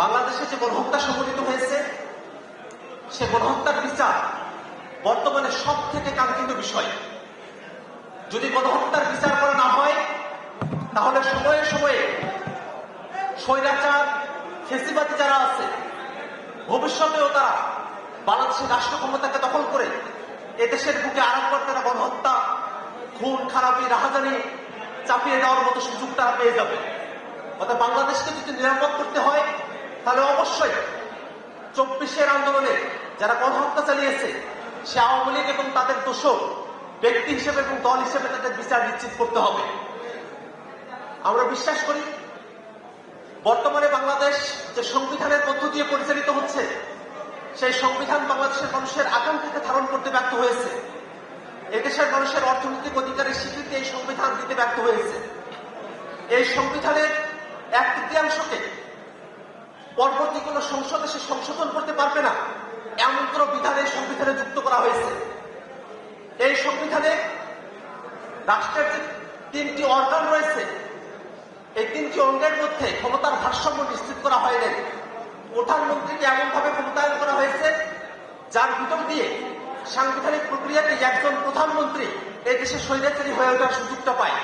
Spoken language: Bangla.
বাংলাদেশে যে গণহত্যা সংঘটিত হয়েছে সে গণহত্যার বিচার বর্তমানে সব থেকে কাঙ্ক্ষিত বিষয়। যদি গণহত্যার বিচার করা না হয় তাহলে সময়ে সময়ে স্বৈরাচার ফেসিবাদী যারা আছে ভবিষ্যতেও তারা বাংলাদেশের রাষ্ট্র ক্ষমতাকে দখল করে এদেশের বুকে আরেকবার তারা গণহত্যা, খুন খারাপি, রাহাজানি চাপিয়ে দেওয়ার মতো সুযোগ তারা পেয়ে যাবে। অর্থাৎ বাংলাদেশকে যদি নিরাপদ করতে হয় তাহলে অবশ্যই 24-এর আন্দোলনে যারা গণহত্যা চালিয়েছে সে আওয়ামী লীগ এবং তাদের দোষক ব্যক্তি হিসেবে এবং দল হিসেবে তাদের বিচার নিশ্চিত করতে হবে। আমরা বিশ্বাস করি বর্তমানে বাংলাদেশ যে সংবিধানের মধ্য দিয়ে পরিচালিত হচ্ছে সেই সংবিধান বাংলাদেশের মানুষের আকাঙ্ক্ষাকে ধারণ করতে ব্যর্থ হয়েছে। এদেশের মানুষের অর্থনৈতিক অধিকারের স্বীকৃতি এই সংবিধান দিতে ব্যর্থ হয়েছে। এই সংবিধানের 1/3 পরবর্তী কোন সংসদে সে সংশোধন করতে পারবে না এমন কোন বিধান এই সংবিধানে যুক্ত করা হয়েছে। এই সংবিধানে রাষ্ট্রের যে 3টি অর্গান রয়েছে এই 3টি অঙ্গের মধ্যে ক্ষমতার ভারসাম্য নিশ্চিত করা হয়নি। প্রধানমন্ত্রীকে এমন ভাবে ক্ষমতায়ন করা হয়েছে যার ভিতর দিয়ে সাংবিধানিক প্রক্রিয়াতে একজন প্রধানমন্ত্রী এই দেশে স্বৈরাচারী হয়ে ওঠার সুযোগটা পায়।